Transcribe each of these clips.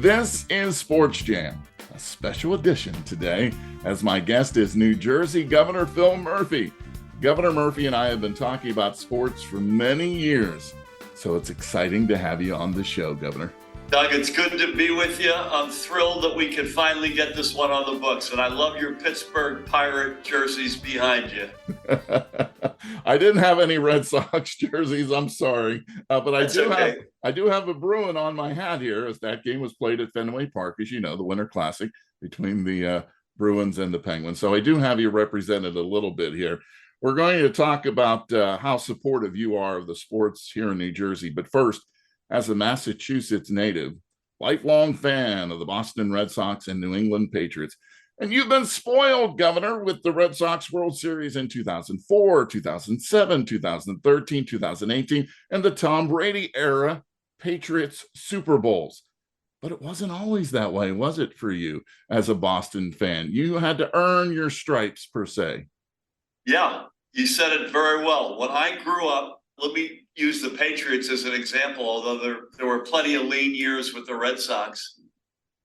This is SportsJam, a special edition today, as my guest is New Jersey Governor Phil Murphy. Governor Murphy and I have been talking about sports for many years, so it's exciting to have you on the show, Governor. Doug, it's good to be with you. I'm thrilled that we can finally get this one on the books, and I love your Pittsburgh Pirate jerseys behind you. I didn't have any Red Sox jerseys, I'm sorry, but I do have a Bruin on my hat here, as that game was played at Fenway Park, as you know, the Winter Classic between the Bruins and the Penguins. So I do have you represented a little bit here. We're going to talk about how supportive you are of the sports here in New Jersey, but first, as a Massachusetts native, lifelong fan of the Boston Red Sox and New England Patriots, and you've been spoiled, Governor, with the Red Sox World Series in 2004, 2007, 2013, 2018, and the Tom Brady era Patriots Super Bowls. But it wasn't always that way, was it, for you as a Boston fan? You had to earn your stripes, per se. Yeah, you said it very well. When I grew up, let me use the Patriots as an example, although there were plenty of lean years with the Red Sox.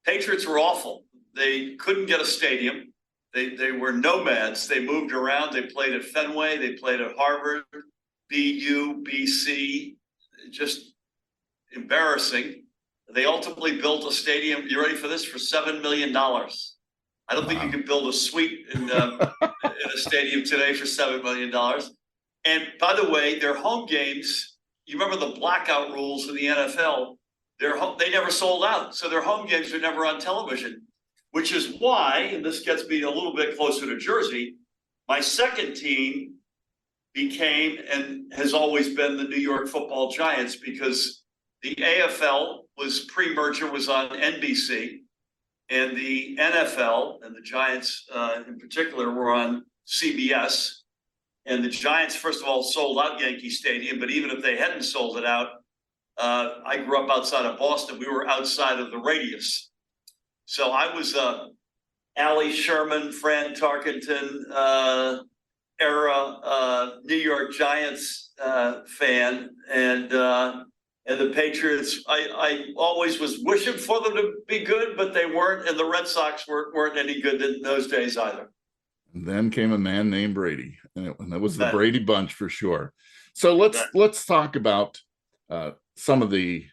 Patriots were awful. They couldn't get a stadium. They were nomads. They moved around. They played at Fenway. They played at Harvard, BU, BC. Just embarrassing. They ultimately built a stadium, you ready for this, for $7 million. I don't think you could build a suite in a stadium today for $7 million. And by the way, their home games, you remember the blackout rules in the NFL, they never sold out. So their home games were never on television, which is why, and this gets me a little bit closer to Jersey, my second team became and has always been the New York Football Giants, because the AFL was pre-merger, was on NBC, and the NFL and the Giants in particular were on CBS. And the Giants, first of all, sold out Yankee Stadium, but even if they hadn't sold it out, I grew up outside of Boston. We were outside of the radius. So I was a Allie Sherman, Fran Tarkenton era New York Giants fan. And the Patriots, I always was wishing for them to be good, but they weren't. And the Red Sox weren't any good in those days either. And then came a man named Brady, and it was the Brady Bunch for sure. So let's talk about some of the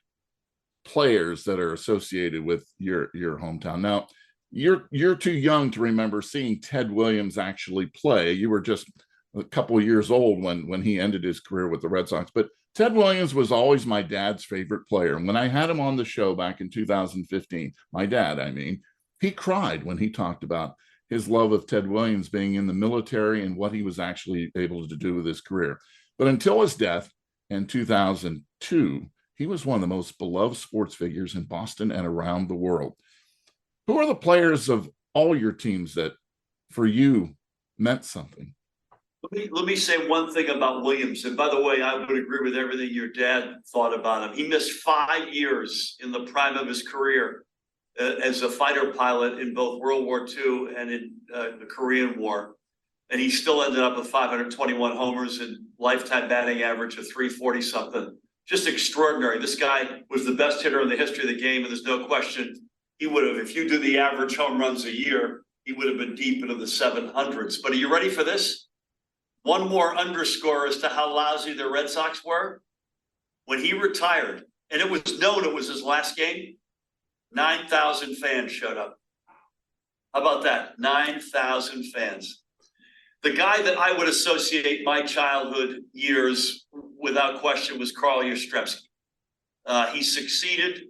players that are associated with your hometown. Now, you're too young to remember seeing Ted Williams actually play. You were just a couple of years old when he ended his career with the Red Sox. But Ted Williams was always my dad's favorite player. And when I had him on the show back in 2015, my dad, he cried when he talked about his love of Ted Williams being in the military and what he was actually able to do with his career. But until his death in 2002, he was one of the most beloved sports figures in Boston and around the world. Who are the players of all your teams that, for you, meant something? Let me say one thing about Williams. And by the way, I would agree with everything your dad thought about him. He missed 5 years in the prime of his career as a fighter pilot in both World War II and in the Korean War. And he still ended up with 521 homers and lifetime batting average of 340-something. Just extraordinary. This guy was the best hitter in the history of the game, and there's no question he would have, if you do the average home runs a year, he would have been deep into the 700s. But are you ready for this? One more underscore as to how lousy the Red Sox were. When he retired, and it was known it was his last game, 9,000 fans showed up. How about that? 9,000 fans. The guy that I would associate my childhood years without question was Carl Yastrzemski. He succeeded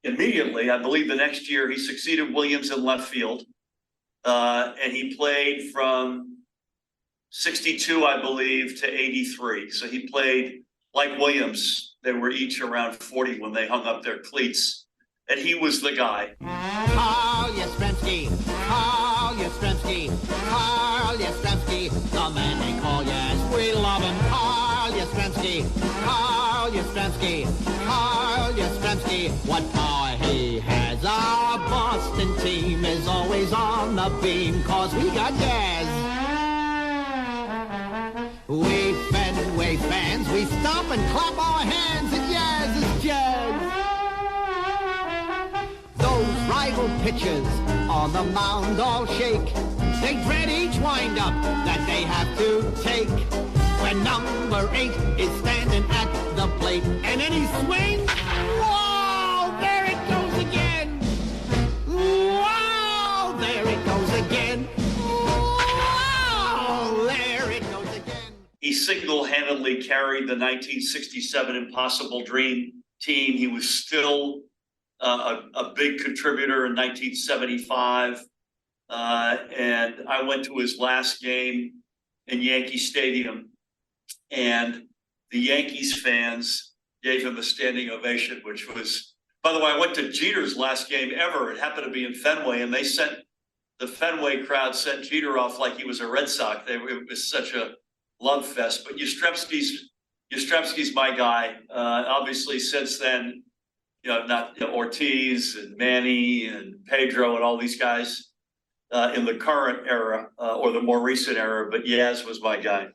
immediately. I believe the next year he succeeded Williams in left field. And he played from 62, I believe, to 83. So he played like Williams. They were each around 40 when they hung up their cleats. And he was the guy. Carl Yastrzemski, Carl Yastrzemski, Carl Yastrzemski, the man they call Yas. We love him. Carl Yastrzemski, Carl Yastrzemski, Carl Yastrzemski. What power he has. Our Boston team is always on the beam, cause we got Yaz. We Fenway fans, we stomp and clap our hands, and Yaz is Jazz. rival pitchers on the mound all shake. They dread each windup that they have to take. When number 8 is standing at the plate, and then he swings. Whoa, there it goes again. Wow, there it goes again. Wow, there it goes again. He single-handedly carried the 1967 Impossible Dream team. He was still a big contributor in 1975. And I went to his last game in Yankee Stadium, and the Yankees fans gave him a standing ovation, which was, by the way, I went to Jeter's last game ever. It happened to be in Fenway, and the Fenway crowd sent Jeter off like he was a Red Sox. It was such a love fest. But Yastrzemski's my guy. Obviously, since then, Ortiz and Manny and Pedro and all these guys in the current era or the more recent era. But Yaz was my guy.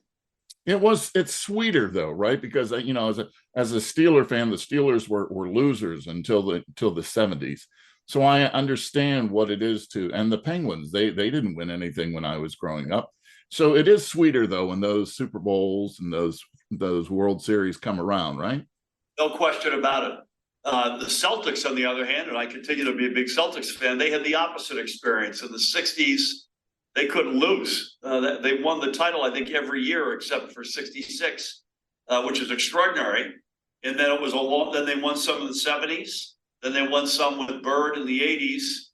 It's sweeter though, right? Because as a Steeler fan, the Steelers were losers until the 70s. So I understand what it is and the Penguins, they didn't win anything when I was growing up. So it is sweeter though when those Super Bowls and those World Series come around, right? No question about it. The Celtics, on the other hand, and I continue to be a big Celtics fan, they had the opposite experience. In the 60s, they couldn't lose. They won the title, I think, every year except for 66, which is extraordinary. And then then they won some in the 70s. Then they won some with Bird in the 80s.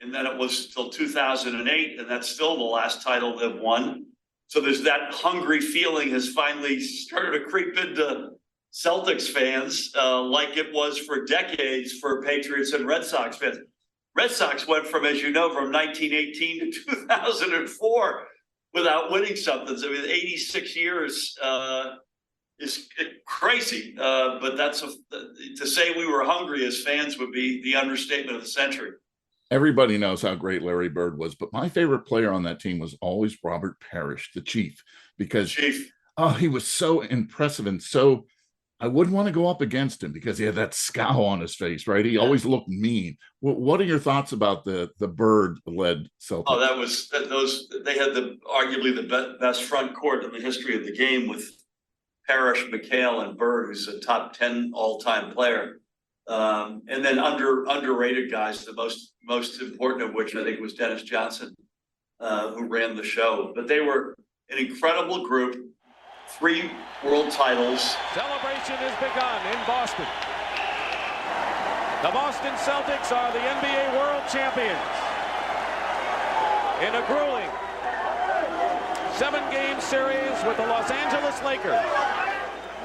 And then it was till 2008, and that's still the last title they've won. So there's that hungry feeling has finally started to creep into Celtics fans, like it was for decades for Patriots and Red Sox fans. Red Sox went from 1918 to 2004 without winning something. So 86 years is crazy. But to say we were hungry as fans would be the understatement of the century. Everybody knows how great Larry Bird was, but my favorite player on that team was always Robert Parrish, the Chief, because he was so impressive and so I wouldn't want to go up against him because he had that scowl on his face, right? He always looked mean. What are your thoughts about the Bird-led Celtics? Oh, they had arguably the best front court in the history of the game with Parrish, McHale, and Bird, who's a top 10 all-time player. And then underrated guys, the most important of which I think was Dennis Johnson, who ran the show. But they were an incredible group. 3 world titles. Celebration has begun in Boston. The Boston Celtics are the NBA World Champions. In a grueling 7-game series with the Los Angeles Lakers.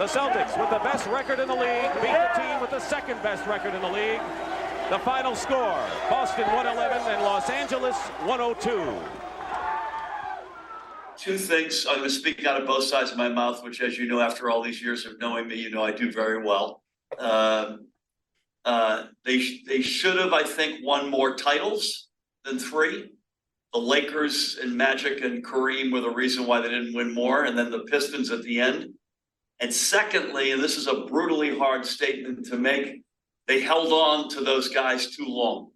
The Celtics, with the best record in the league, beat the team with the second best record in the league. The final score, Boston 111 and Los Angeles 102. 2 things. I'm going to speak out of both sides of my mouth, which, as you know, after all these years of knowing me, I do very well. They should have, I think, won more titles than 3. The Lakers and Magic and Kareem were the reason why they didn't win more, and then the Pistons at the end. And secondly, and this is a brutally hard statement to make, they held on to those guys too long.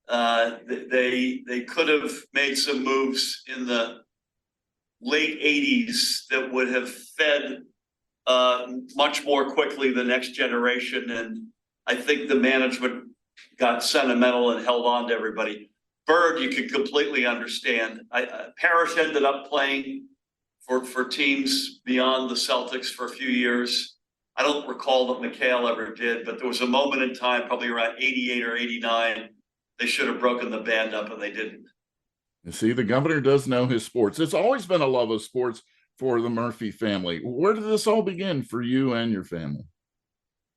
They could have made some moves in the late 80s that would have fed much more quickly the next generation. And I think the management got sentimental and held on to everybody. Bird, you could completely understand. Parrish ended up playing for teams beyond the Celtics for a few years. I don't recall that McHale ever did, but there was a moment in time, probably around 88 or 89, they should have broken the band up and they didn't. You see, the governor does know his sports. It's always been a love of sports for the Murphy family. Where did this all begin for you and your family?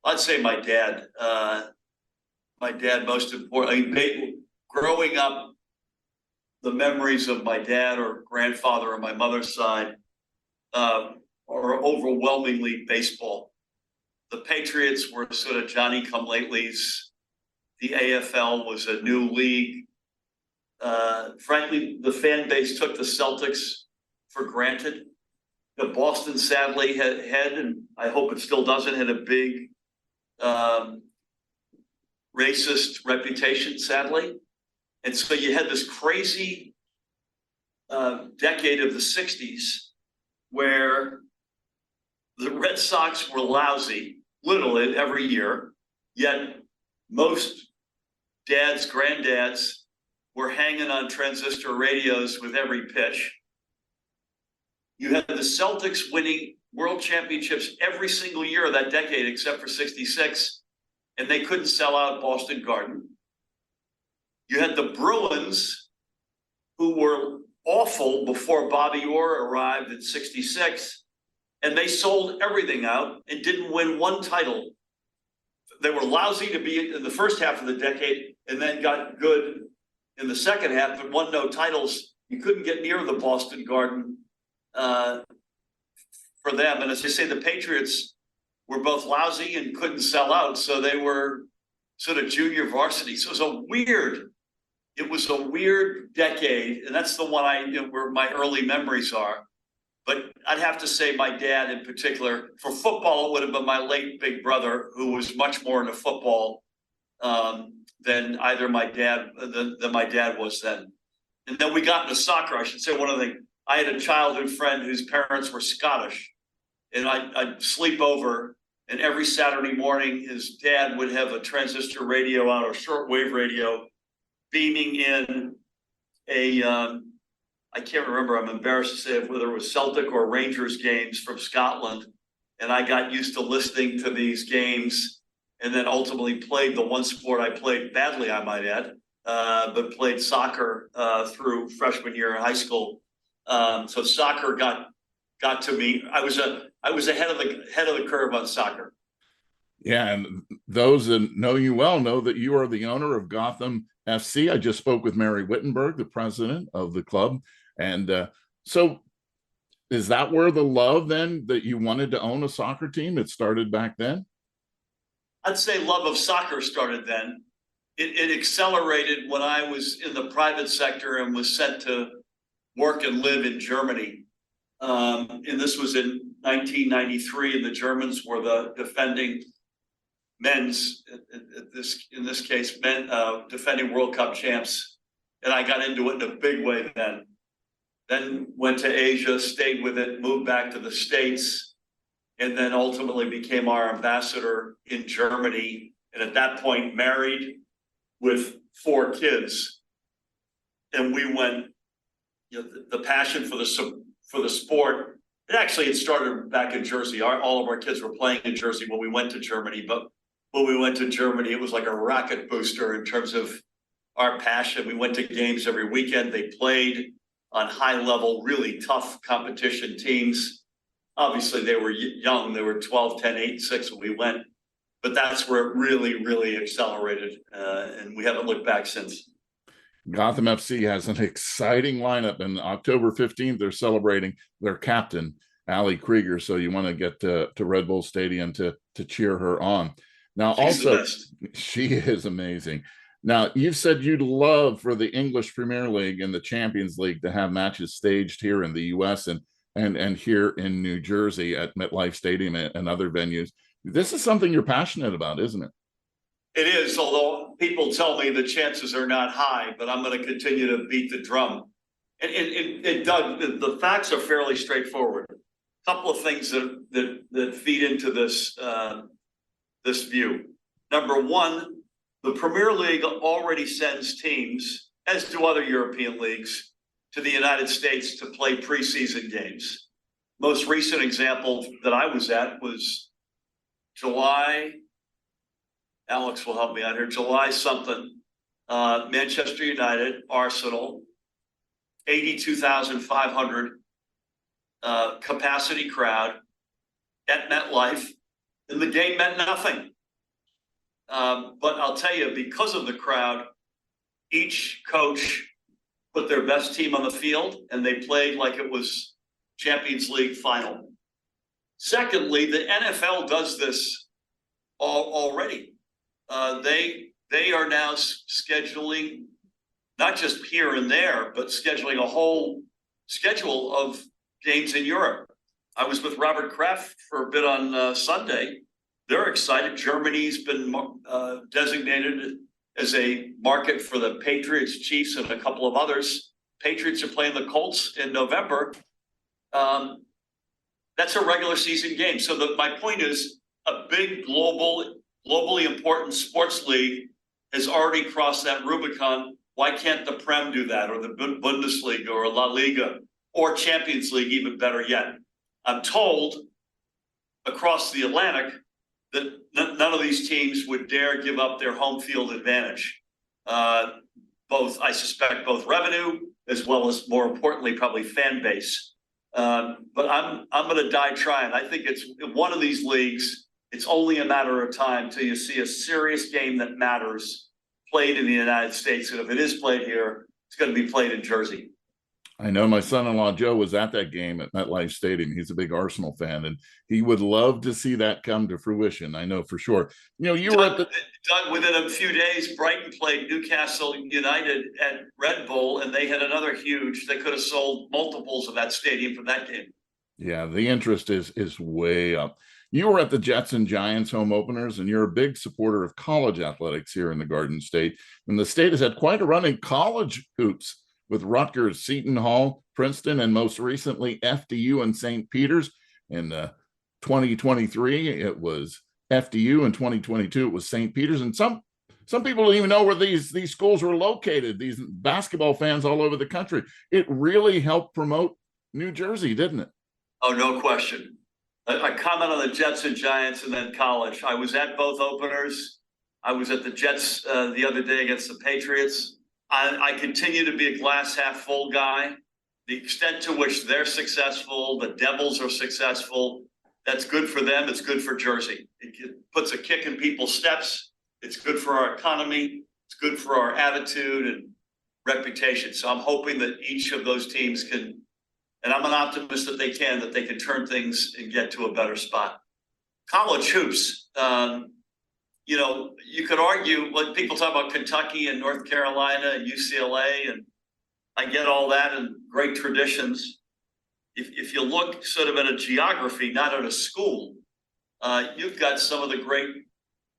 I'd say my dad. My dad, most important. Growing up, the memories of my dad or grandfather on my mother's side are overwhelmingly baseball. The Patriots were sort of Johnny-come-latelys. The AFL was a new league. Frankly, the fan base took the Celtics for granted. Boston sadly had, and I hope it still doesn't, had a big racist reputation, sadly. And so you had this crazy decade of the 60s where the Red Sox were lousy, literally every year, yet most dads, granddads were hanging on transistor radios with every pitch. You had the Celtics winning world championships every single year of that decade, except for 66, and they couldn't sell out Boston Garden. You had the Bruins, who were awful before Bobby Orr arrived in 66, and they sold everything out and didn't win one title. They were lousy to be in the first half of the decade and then got good in the second half, but won no titles. You couldn't get near the Boston Garden for them. And as I say, the Patriots were both lousy and couldn't sell out, so they were sort of junior varsity. So it was a weird decade, and that's the one where my early memories are. But I'd have to say my dad in particular. For football, it would have been my late big brother, who was much more into football than my dad was then. And then we got into soccer. I should say one other thing. I had a childhood friend whose parents were Scottish, and I'd sleep over, and every Saturday morning his dad would have a transistor radio on, or shortwave radio, beaming in a I can't remember, I'm embarrassed to say whether it was Celtic or Rangers games from Scotland. And I got used to listening to these games, and then ultimately played the one sport I played badly, I might add, but played soccer through freshman year in high school. So soccer got to me. I was ahead of the curve on soccer. Yeah, and those that know you well know that you are the owner of Gotham FC. I just spoke with Mary Wittenberg, the president of the club. And so is that where the love then that you wanted to own a soccer team, it started back then? I'd say love of soccer started then. It accelerated when I was in the private sector and was sent to work and live in Germany. And this was in 1993, and the Germans were the defending men's, in this case, defending World Cup champs. And I got into it in a big way then. Then went to Asia, stayed with it, moved back to the States, and then ultimately became our ambassador in Germany. And at that point, married with 4 kids. And we went, the passion for the sport, it started back in Jersey. All of our kids were playing in Jersey when we went to Germany. But when we went to Germany, it was like a rocket booster in terms of our passion. We went to games every weekend. They played on high level, really tough competition teams. Obviously, they were young. They were 12, 10, 8, 6 when we went. But that's where it really, really accelerated. And we haven't looked back since. Gotham FC has an exciting lineup, and October 15th, they're celebrating their captain, Ali Krieger. So you want to get to Red Bull Stadium to cheer her on. Now, she is amazing. Now, you've said you'd love for the English Premier League and the Champions League to have matches staged here in the U.S. and here in New Jersey at MetLife Stadium and other venues. This is something you're passionate about, isn't it? It is, although people tell me the chances are not high, but I'm going to continue to beat the drum. And Doug, the facts are fairly straightforward. A couple of things that feed into this this view. Number one, the Premier League already sends teams, as do other European leagues, to the United States to play preseason games. Most recent example that I was at was July. Alex will help me out here. July something. Manchester United, Arsenal, 82,500 capacity crowd at MetLife, and the game meant nothing. But I'll tell you, because of the crowd, each coach put their best team on the field, and they played like it was Champions League final. Secondly, the NFL does this already. They are now scheduling, not just here and there, but scheduling a whole schedule of games in Europe. I was with Robert Kraft for a bit on Sunday. They're excited. Germany's been designated as a market for the Patriots, Chiefs, and a couple of others. Patriots are playing the Colts in November. That's a regular season game. So my point is, a big globally important sports league has already crossed that Rubicon. Why can't the Prem do that, or the Bundesliga, or La Liga, or Champions League, even better yet? I'm told across the Atlantic that none of these teams would dare give up their home field advantage. I suspect both revenue as well as, more importantly, probably fan base. But I'm going to die trying. I think it's one of these leagues. It's only a matter of time till you see a serious game that matters played in the United States. And if it is played here, it's going to be played in Jersey. I know my son-in-law Joe was at that game at MetLife Stadium. He's a big Arsenal fan, and he would love to see that come to fruition. I know for sure. You know, Doug, within a few days, Brighton played Newcastle United at Red Bull, and they had another huge. They could have sold multiples of that stadium from that game. Yeah, the interest is way up. You were at the Jets and Giants home openers, and you're a big supporter of college athletics here in the Garden State. And the state has had quite a run in college hoops, with Rutgers, Seton Hall, Princeton, and most recently FDU and St. Peter's. In 2023, it was FDU. In 2022, it was St. Peter's. And some people don't even know where these schools were located, these basketball fans all over the country. It really helped promote New Jersey, didn't it? Oh, no question. I comment on the Jets and Giants and then college. I was at both openers. I was at the Jets the other day against the Patriots. I continue to be a glass half full guy. The extent to which they're successful, the Devils are successful, that's good for them. It's good for Jersey. It puts a kick in people's steps. It's good for our economy. It's good for our attitude and reputation. So I'm hoping that each of those teams can, and I'm an optimist that they can turn things and get to a better spot. College hoops, you know, you could argue, like people talk about Kentucky and North Carolina and UCLA, and I get all that and great traditions. If you look sort of at a geography, not at a school, you've got some of the great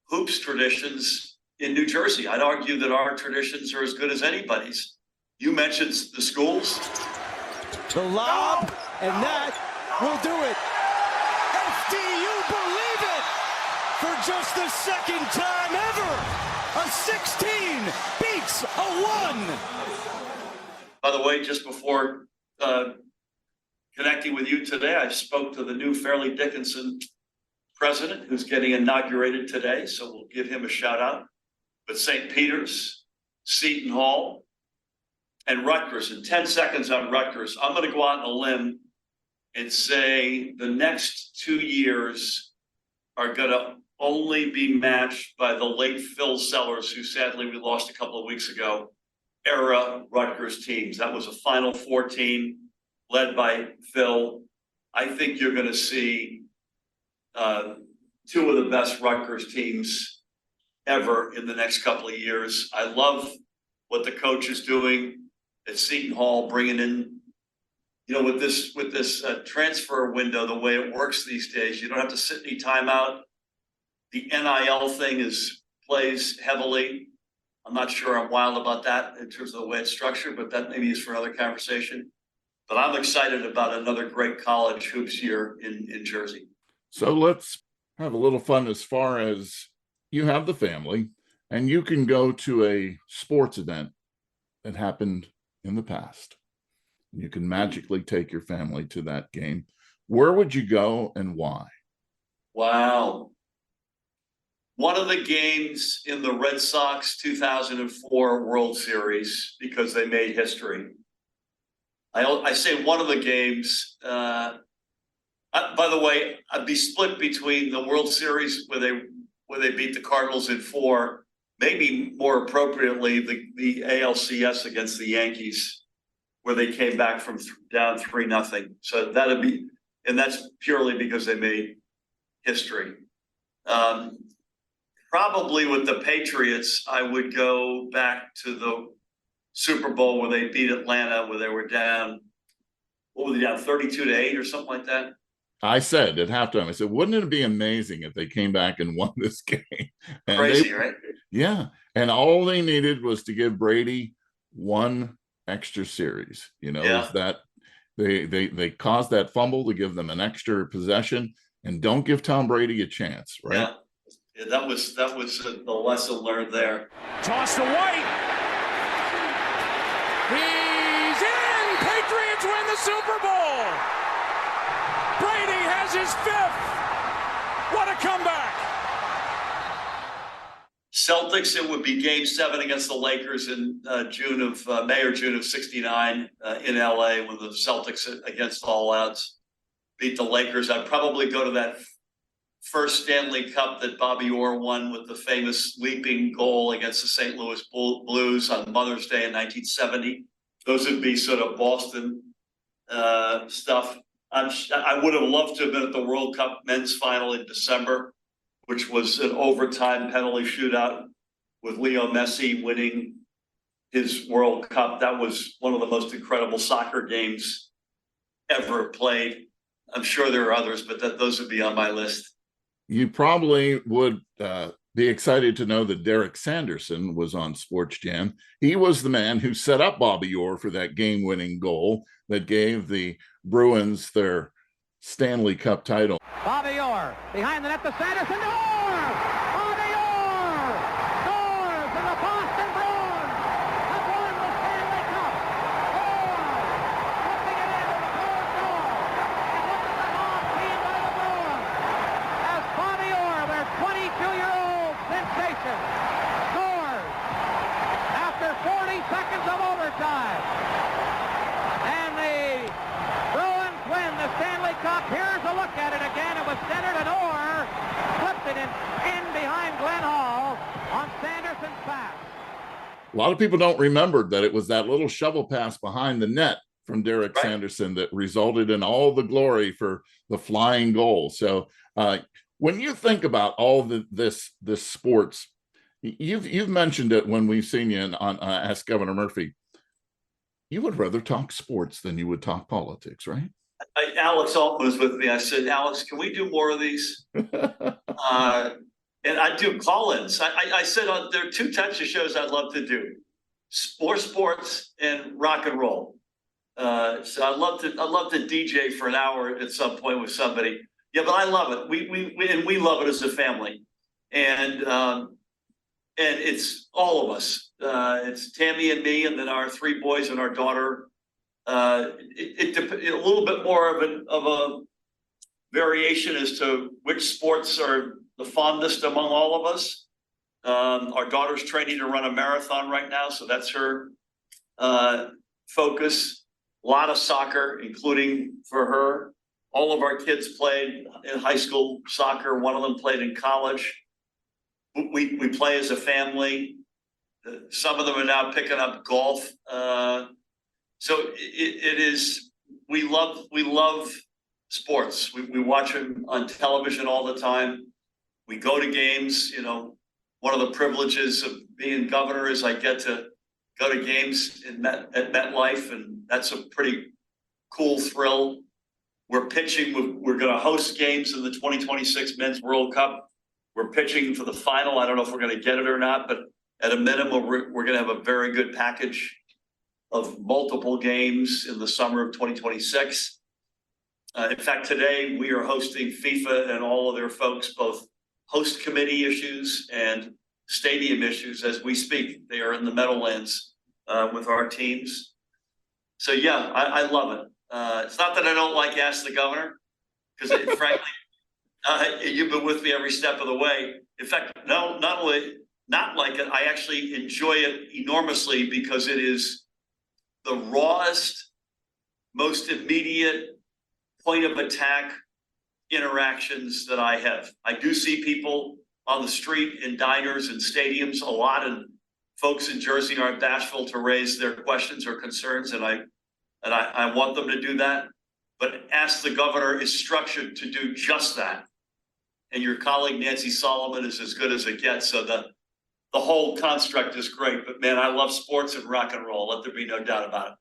hoops traditions in New Jersey. I'd argue that our traditions are as good as anybody's. You mentioned the schools. The lob, and that will do it. FDU believe it for just the second time ever. A 16 beats a 1. By the way, just before connecting with you today, I spoke to the new Fairleigh Dickinson president who's getting inaugurated today, so we'll give him a shout out. But St. Peter's, Seton Hall, and Rutgers. In 10 seconds on Rutgers, I'm going to go out on a limb and say the next 2 years are going to only be matched by the late Phil Sellers, who sadly we lost a couple of weeks ago, era Rutgers teams. That was a Final Four team led by Phil. I think you're going to see two of the best Rutgers teams ever in the next couple of years. I love what the coach is doing at Seton Hall, bringing in, you know, with this transfer window, the way it works these days, you don't have to sit any time out. The NIL thing plays heavily. I'm not sure I'm wild about that in terms of the way it's structured, but that maybe is for another conversation. But I'm excited about another great college hoops year in Jersey. So let's have a little fun as far as you have the family and you can go to a sports event that happened in the past. You can magically take your family to that game. Where would you go and why? Wow. One of the games in the Red Sox 2004 World Series, because they made history. I say one of the games, by the way, I'd be split between the World Series where they beat the Cardinals in 4, maybe more appropriately, the ALCS against the Yankees, where they came back from down 3-0. So that'd be, and that's purely because they made history. Probably with the Patriots, I would go back to the Super Bowl where they beat Atlanta, where they were down, what were they down, 32-8 or something like that? I said at halftime, I said, wouldn't it be amazing if they came back and won this game? And Crazy, right? Yeah. And all they needed was to give Brady one extra series, Yeah. is that they caused that fumble to give them an extra possession, and don't give Tom Brady a chance, right? Yeah, that was the lesson learned there. Toss to White. He's in. Patriots win the Super Bowl. Brady has his 5th. What a comeback. Celtics, it would be game 7 against the Lakers in May or June of '69 in LA, when the Celtics, against all odds, beat the Lakers. I'd probably go to that first Stanley Cup that Bobby Orr won with the famous leaping goal against the St. Louis Blues on Mother's Day in 1970. Those would be sort of Boston stuff. I would have loved to have been at the World Cup men's final in December, which was an overtime penalty shootout with Leo Messi winning his World Cup. That was one of the most incredible soccer games ever played. I'm sure there are others, but those would be on my list. You probably would be excited to know that Derek Sanderson was on SportsJam. He was the man who set up Bobby Orr for that game-winning goal that gave the Bruins their Stanley Cup title. Bobby Orr behind the net to Sanderson. Orr! Bobby Orr scores for the Boston Bruins. Have won the Stanley Cup. Orr flipping it into the closed door. It looks like off team by the Bruins. As Bobby Orr, their 22-year-old sensation, scores after 40 seconds of overtime. And the Bruins win the Stanley Cup. Here's a look at it again. It was centered, and Orr flipped it in behind Glenn Hall on Sanderson's pass. A lot of people don't remember that it was that little shovel pass behind the net from Derek Sanderson that resulted in all the glory for the flying goal. So when you think about all this sports, you've mentioned it when we've seen you on Ask Governor Murphy. You would rather talk sports than you would talk politics, right? Alex Altman was with me. I said, Alex, can we do more of these? And I do call-ins. I said there are 2 types of shows I'd love to do: sports and rock and roll. So I'd love to DJ for an hour at some point with somebody. Yeah, but I love it. We love it as a family, and it's all of us. It's Tammy and me, and then our 3 boys and our daughter. A little bit more of a variation as to which sports are the fondest among all of us. Our daughter's training to run a marathon right now, so that's her focus. A lot of soccer, including for her. All of our kids played in high school soccer. One of them played in college. We play as a family. Some of them are now picking up golf. So it is. We love sports. We watch them on television all the time. We go to games. One of the privileges of being governor is I get to go to games at MetLife, and that's a pretty cool thrill. We're pitching. We're going to host games in the 2026 Men's World Cup. We're pitching for the final. I don't know if we're going to get it or not, but at a minimum, we're going to have a very good package of multiple games in the summer of 2026. In fact, today we are hosting FIFA and all of their folks, both host committee issues and stadium issues as we speak. They are in the Meadowlands with our teams. So yeah, I love it. It's not that I don't like Ask the Governor, because frankly, you've been with me every step of the way. In fact, no, not only not like it, I actually enjoy it enormously because it is the rawest, most immediate point of attack interactions that I have. I do see people on the street, in diners and stadiums a lot, and folks in Jersey aren't bashful to raise their questions or concerns, and I want them to do that. But Ask the Governor is structured to do just that. And your colleague Nancy Solomon is as good as it gets. So the whole construct is great. But man, I love sports and rock and roll. Let there be no doubt about it.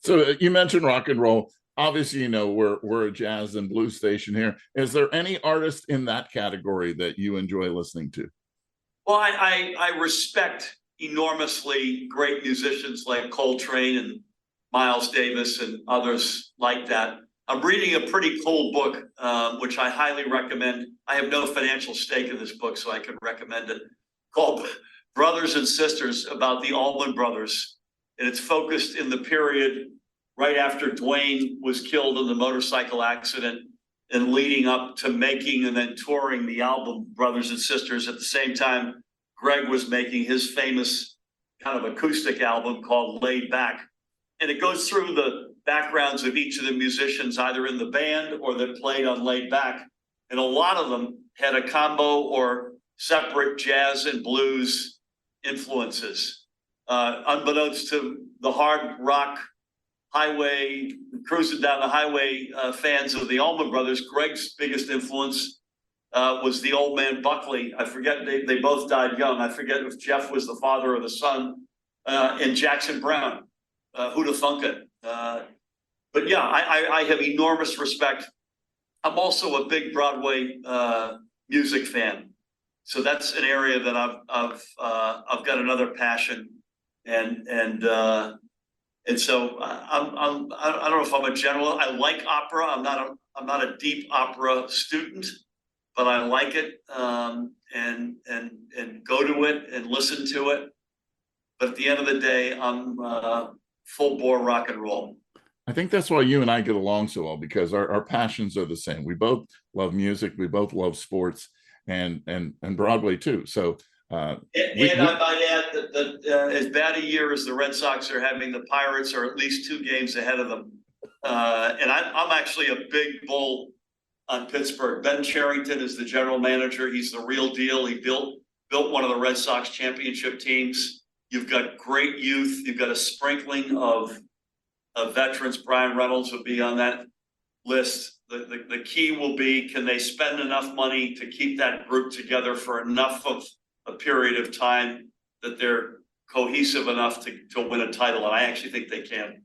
So you mentioned rock and roll. obviously, we're a jazz and blues station here. Is there any artist in that category that you enjoy listening to? Well, I respect enormously great musicians like Coltrane and Miles Davis and others like that. I'm reading a pretty cool book, which I highly recommend. I have no financial stake in this book, so I can recommend it, called Brothers and Sisters, about the Allman Brothers. And it's focused in the period right after Dwayne was killed in the motorcycle accident and leading up to making and then touring the album Brothers and Sisters. At the same time, Greg was making his famous kind of acoustic album called Laid Back. And it goes through the backgrounds of each of the musicians, either in the band or that played on Laid Back. And a lot of them had a combo or separate jazz and blues influences. Unbeknownst to the hard rock highway, cruising down the highway fans of the Allman Brothers, Greg's biggest influence was the old man Buckley. I forget, they both died young. I forget if Jeff was the father or the son, and Jackson Brown, Who'da Thunk It. But yeah, I have enormous respect. I'm also a big Broadway music fan. So that's an area that I've got another passion. And so I don't know if I'm a general. I like opera. I'm not a deep opera student, but I like it and go to it and listen to it. But at the end of the day, I'm full bore rock and roll. I think that's why you and I get along so well, because our passions are the same. We both love music. We both love sports and Broadway too. So. I might add that as bad a year as the Red Sox are having, the Pirates are at least 2 games ahead of them. And I'm actually a big bull on Pittsburgh. Ben Cherington is the general manager. He's the real deal. He built one of the Red Sox championship teams. You've got great youth. You've got a sprinkling of veterans. Brian Reynolds would be on that list. The key will be, can they spend enough money to keep that group together for enough of a period of time that they're cohesive enough to win a title? And I actually think they can.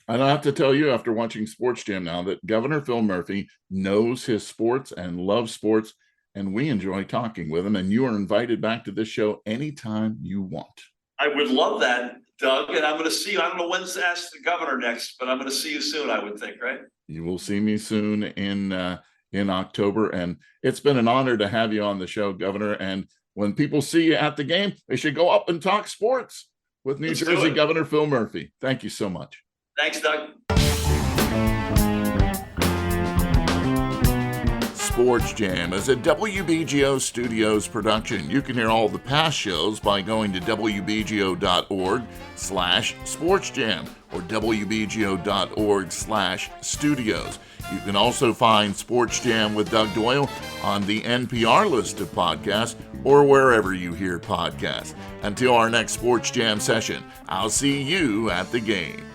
I don't have to tell you, after watching SportsJam now, that Governor Phil Murphy knows his sports and loves sports, and we enjoy talking with him. And you are invited back to this show anytime you want. I would love that, Doug. And I'm going to see you. I don't know when to ask the governor next, but I'm going to see you soon, I would think, right? You will see me soon in October. And it's been an honor to have you on the show, Governor. And when people see you at the game, they should go up and talk sports with New Jersey Governor Phil Murphy. Thank you so much. Thanks, Doug. SportsJam is a WBGO Studios production. You can hear all the past shows by going to WBGO.org/SportsJam or WBGO.org/studios. You can also find SportsJam with Doug Doyle on the NPR list of podcasts or wherever you hear podcasts. Until our next SportsJam session, I'll see you at the game.